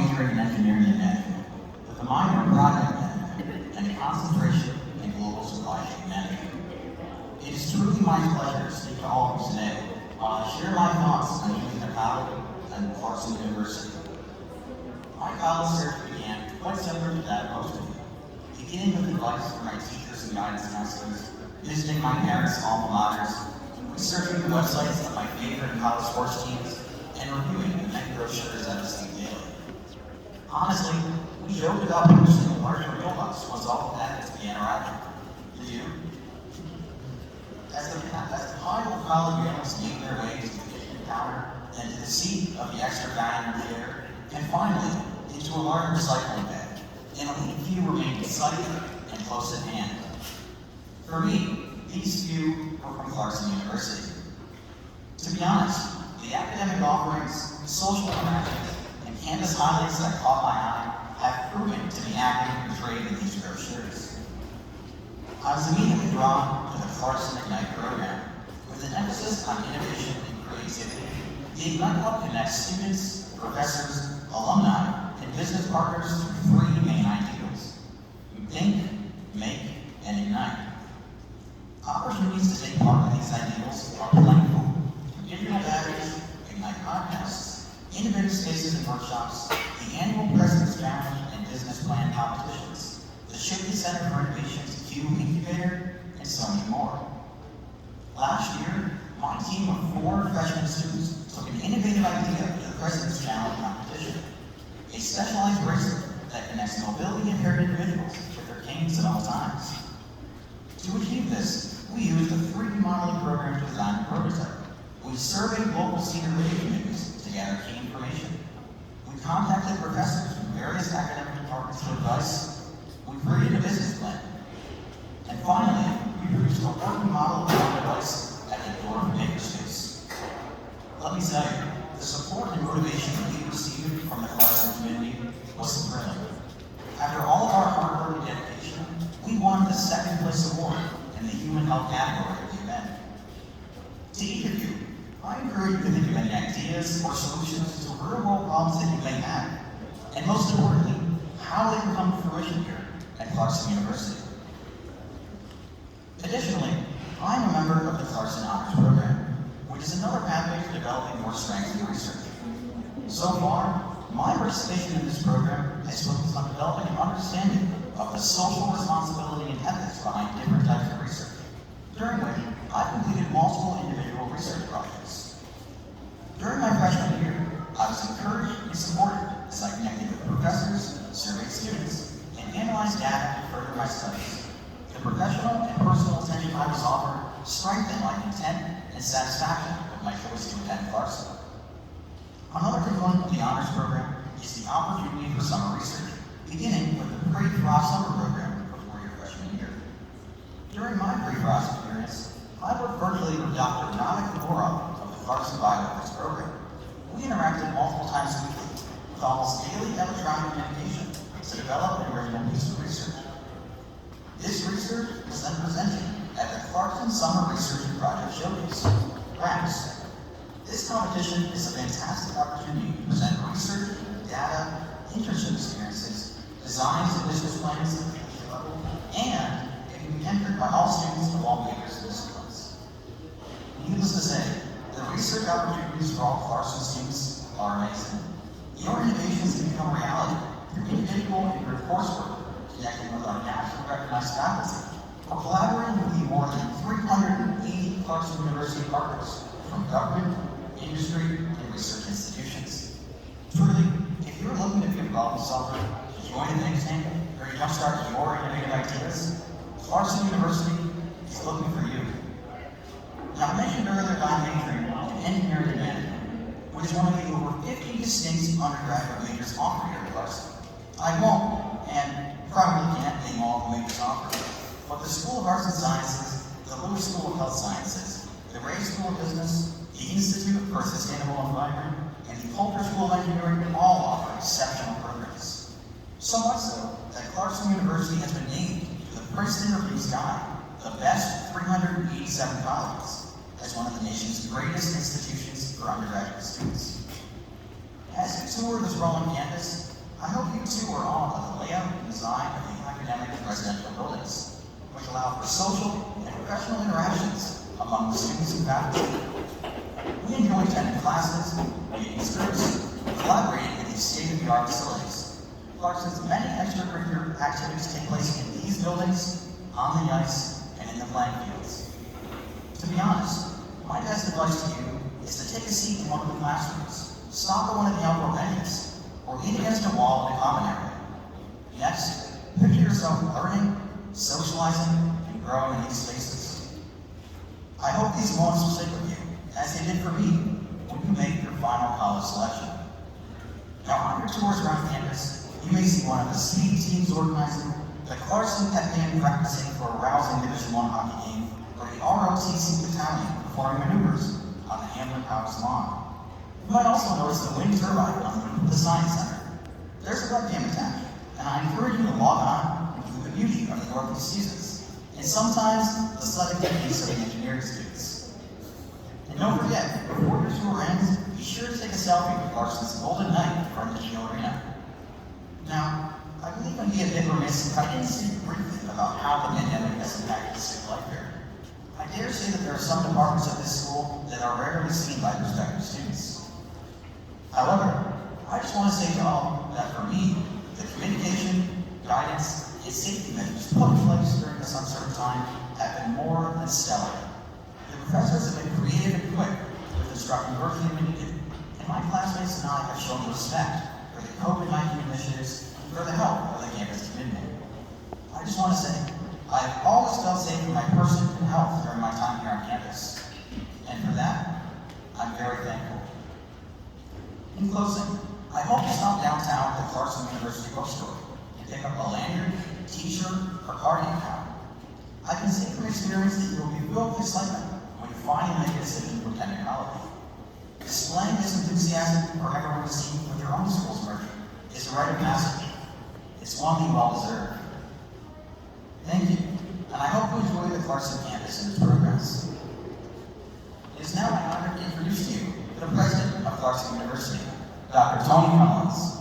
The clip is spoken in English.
majoring in engineering and management, with a minor in project management and a concentration in global supply chain management. It is truly my pleasure to speak to all of you today while I share my thoughts on using a college and Clarkson University. My college search began quite similar to that of most of you, beginning with advice from my teachers and guidance counselors, visiting my parents' alma maters, researching the websites of my favorite college sports teams, and reviewing the many brochures I received daily. Honestly, we joked about purchasing a larger mailbox once all of that began arriving. Did you? As the pile of college mailings made their way to the kitchen counter, then to the seat of the extra guy in your chair, and finally into a large recycling bag, and only a few remained in sight and close at hand. For me, these few were from Clarkson University. To be honest, the academic offerings, social interactions, and campus highlights that caught my eye have proven to be accurately portrayed in these brochures. I was immediately drawn to the Clarkson Ignite program, with an emphasis on innovation and creativity. The Ignite Hub connects students, professors, alumni, and business partners through three main ideals: think, make, and ignite. Opportunities to take part in these ideals are plentiful. Digital batteries, Ignite podcasts, innovative spaces and workshops, the annual President's Challenge and business plan competitions, the Shipley Center for Innovation's Q Incubator, and so many more. Last year, my team of 4 freshman students took an innovative idea to the President's Challenge competition, a specialized bracelet that connects mobility-impaired individuals with their canes at all times. To achieve this, we used a 3D modeling program to design a prototype. We surveyed local senior living communities to gather key information. We contacted professors from various academic departments for advice. We created a business plan. And finally, we produced a working model of our device at the door of makerspace. Let me tell you, the support and motivation we received from the Clarkson community was thrilling. After all of our hard work and dedication, we won the 2nd place award in the human health category of the event. To each of you, I encourage you to think of any ideas or solutions to real-world problems that you may have, and most importantly, how they can come to fruition here at Clarkson University. Additionally, I am a member of the Clarkson Honors Program, which is another pathway to developing more strengths in research. So far, my participation in this program has focused on developing an understanding of the social responsibility and ethics behind different types of research, during which I completed multiple individual research projects. During my freshman year, I was encouraged and supported as I connected with professors, surveyed students, and analyzed data to further my studies. The professional and personal attention I was offered strengthened my intent and satisfaction with my choice to attend Clarkson. Another component of the honors program is the opportunity for summer research, beginning with the pre-frost summer program before your freshman year. During my pre-frost experience, I worked virtually with Dr. Nanak Vora of the Clarkson Bioethics program. We interacted multiple times weekly with almost daily electronic communication to develop an original piece of research. This research was then presented at the Clarkson Summer Research and Project Showcase, RAPS. This competition is a fantastic opportunity to present research, data, internship experiences, designs and business plans at the PhD level, and it can be entered by all students of all majors and disciplines. Needless to say, the research opportunities for all Clarkson students are amazing. Your innovations can become reality through individual and group coursework, connecting with our nationally recognized faculty, or collaborating with the more than 380 Clarkson University partners from government, industry, and research institutions. Truly, if you're looking to be a problem solver, join a think tank, or to jumpstart your innovative ideas, Clarkson University is looking for you. Now, I mentioned earlier that I'm majoring in engineering and management, which is one of the over 50 distinct undergraduate majors offered here at Clarkson. I won't, and probably can't name all the majors offered, but the School of Arts and Sciences, the Lewis School of Health Sciences, the Ray School of Business, the Institute for a Sustainable Environment, and the Coulter School of Engineering all offer exceptional programs. So much so that Clarkson University has been named to the Princeton Review's Guide, the best 387 colleges, as one of the nation's greatest institutions for undergraduate students. As you tour this rolling campus, too are on of the layout and design of the academic and residential buildings, which allow for social and professional interactions among the students and faculty. We enjoy attending classes, meeting groups, and collaborating in these state-of-the-art facilities. Clarkson's many extracurricular activities take place in these buildings, on the ice, and in the playing fields. To be honest, my best advice to you is to take a seat in one of the classrooms, stop at one of the outdoor benches, or lean against a wall in a common area. Next, picture yourself learning, socializing, and growing in these spaces. I hope these moments will stick with you, as they did for me when you make your final college selection. Now, on your tours around campus, you may see one of the speed teams organizing, the Clarkson pep band practicing for a rousing Division I hockey game, or the ROTC battalion performing maneuvers on the Hamlin House lawn. You might also notice the wind turbine on the Science Center. There's a webcam attached, and I encourage you to log on and view the beauty of the Northeast seasons, and sometimes the sudden techniques of the engineering students. And don't forget, before your tour ends, be sure to take a selfie with Clarkson's Golden Knight in front of the Geo Arena. Now, I believe I'd be a bit remiss if I didn't speak briefly about how the pandemic has impacted student life here. I dare say that there are some departments of this school that are rarely seen by prospective students. However, I just want to say to all that for me, the communication, guidance, and safety measures put in place during this uncertain time have been more than stellar. The professors have been creative and quick with instructing virtually when needed, and my classmates and I have shown respect for the COVID-19 initiatives and for the help of the campus community. I just want to say, I've always felt safe in my person and health during my time here on campus, and for that, I'm very thankful. In closing, I hope you stop downtown at the Clarkson University bookstore and pick up a lanyard, t-shirt, or cardigan account. I can say from experience that you will be filled with excitement when you finally make a decision to attend college. Displaying this enthusiasm for everyone to see with your own school's merger is a rite of passage. It's one you all deserve. Thank you, and I hope you enjoy the Clarkson campus and its progress. It is now my honor to introduce to you the president of Clarkson University, Dr. Tony Collins.